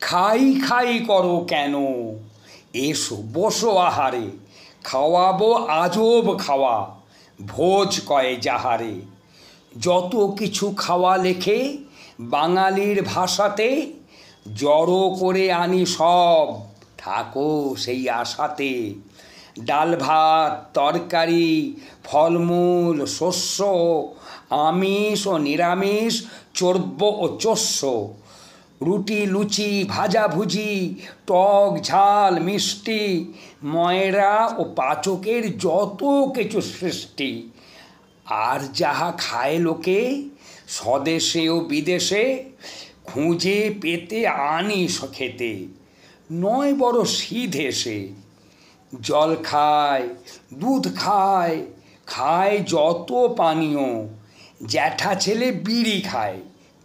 খাই খাই করো কেন, এসো বসো আহারে, খাওয়াবো আজব খাওয়া, ভোজ কয় যাহারে। যত কিছু খাওয়া লেখে বাঙালির ভাষাতে, জড়ো করে আনি সব, থাকো সেই আশাতে। ডাল ভাত তরকারি ফলমূল শস্য, আমিষ ও নিরামিষ চর্ব্য ও চস্য, রুটি লুচি ভাজাভুজি টক ঝাল মিষ্টি, ময়রা ও পাচকের যত কিছু সৃষ্টি। আর যাহা খায় লোকে স্বদেশে ও বিদেশে, খুঁজে পেতে আনি খেতে, নয় বড় সিধে সে। জল খায় দুধ খায় খায় যত পানীয়, জ্যাঠা ছেলে বিড়ি খায়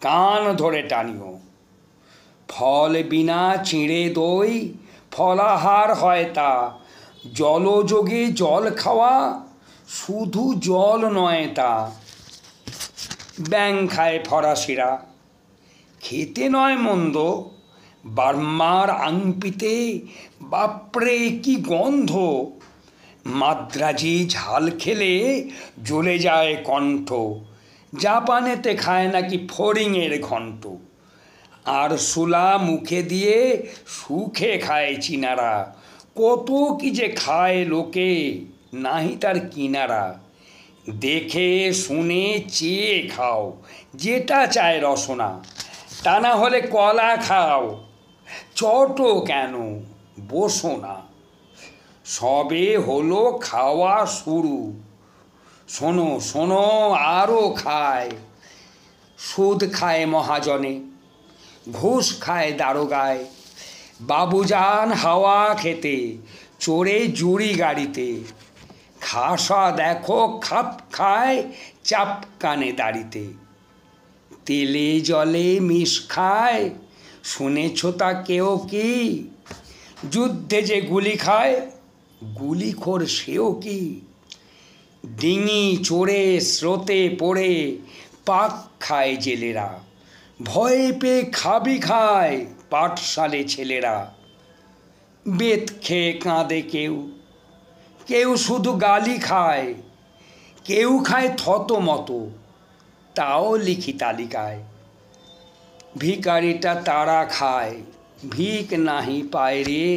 কান ধরে টানিও। ফল বিনা চিঁড়ে দই ফলাহার হয় তা, জলযোগে জল খাওয়া শুধু জল নয় তা। ব্যাং খায় ফরাসিরা খেতে নয় মন্দ, বার্মার আংপিতে বাপরে কি গন্ধ। মাদ্রাজি ঝাল খেলে জ্বলে যায় কণ্ঠ, জাপানেতে খায় নাকি ফড়িংয়ের ঘণ্ট। আর সুলা মুখে দিয়ে সুখে খায় চীনারা, কত কি যে খায় লোকে নাহি তার কিনারা। দেখে শুনে চেয়ে খাও যেটা চায় রসনা, তা না হলে কলা খাও, চটো কেন বসো না। সবে হলো খাওয়া শুরু, শোনো শোনো আরও খায়। সুদ খায় মহাজনে ঘুষ খায় দারোগায়, বাবুজান হাওয়া খেতে চড়ে জুড়ি গাড়িতে। খাসা দেখো খাপ খায় চাপ কানে দাড়িতে। তেলে জলে মিশ খায় শুনেছ তা কেউ কি, যুদ্ধে যে গুলি খায় গুলিখোর সেও কি। ডিঙি চড়ে স্রোতে পড়ে পাক খায় জেলেরা, ভয় পেয়ে খাবি খায় পাঠশালে ছেলেরা। বেত খেয়ে কাঁদে কেউ, কেউ শুধু গালি খায়, কেউ খায় থতমত, তাও লিখি তালিকায়। ভিখারিটা তারা খায় ভিক নাহি পায় রে,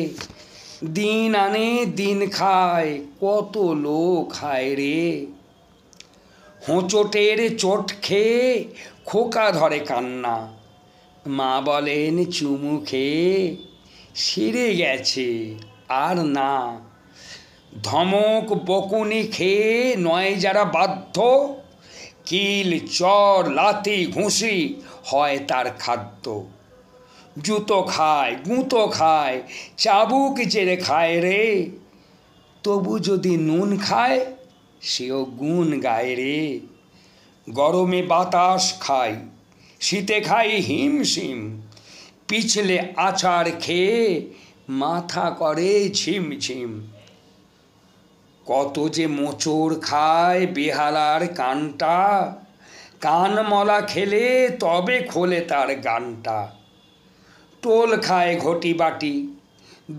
দিন আনে দিন খায় কত লোক খায় রে। হোঁচটের চোট খেয়ে খোকা ধরে কান্না, মা বলেন চুমু খেয়ে সেরে গেছে আর না। ধমক বকুনি খেয়ে নয় যারা বাধ্য, কিল চর লাথি ঘুষি হয় তার খাদ্য। জুতো খায় গুঁতো খায় চাবুক জেরে খায় রে, তবু যদি নুন খায় সেও গুণ গায় রে। গরমে বাতাস খায় শীতে খাই হিমশিম, পিছলে আচার খেয়ে মাথা করে ঝিমঝিম। কত যে মোচড় খায় বেহালার কানটা, কানমলা খেলে তবে খোলে তার গানটা। টোল খায় ঘটি বাটি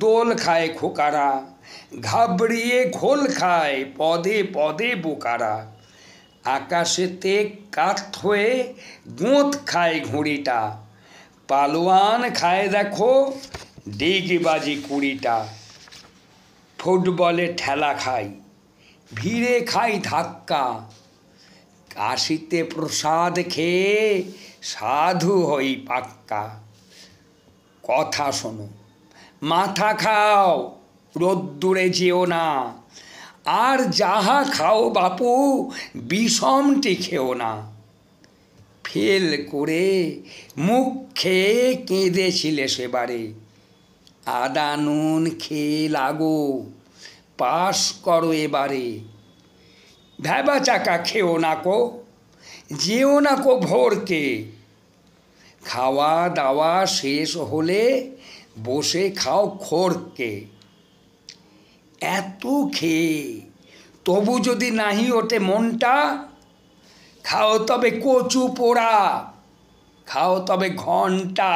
দোল খায় খোকারা, ঘাবড়িয়ে ঘোল খায় পদে পদে বোকারা। আকাশেতে কাঠ হয়ে গোঁত খায় ঘুড়িটা, পালোয়ান খায় দেখো ডিগবাজি কুড়িটা। ফুটবলে ঠেলা খাই ভিড়ে খাই ধাক্কা, কাশিতে প্রসাদ খেয়ে সাধু হই পাক্কা। কথা শোনো মাথা খাও রোদ্দুরে যেও না, আর যাহা খাও বাপু বিষমটি খেও না। ফেল করে মুখ খেয়ে কেঁদেছিলে সেবারে, আদা নুন খেয়ে লাগো পাস করো এবারে। ভ্যাবা চাকা খেও না কো যেও না কো ভোরকে, খাওয়া দাওয়া শেষ হলে বসে খাও খোরকে। এত খেয়ে তবু যদি নাহি ওঠে মনটা, খাও তবে কচু পোড়া খাও তবে ঘন্টা।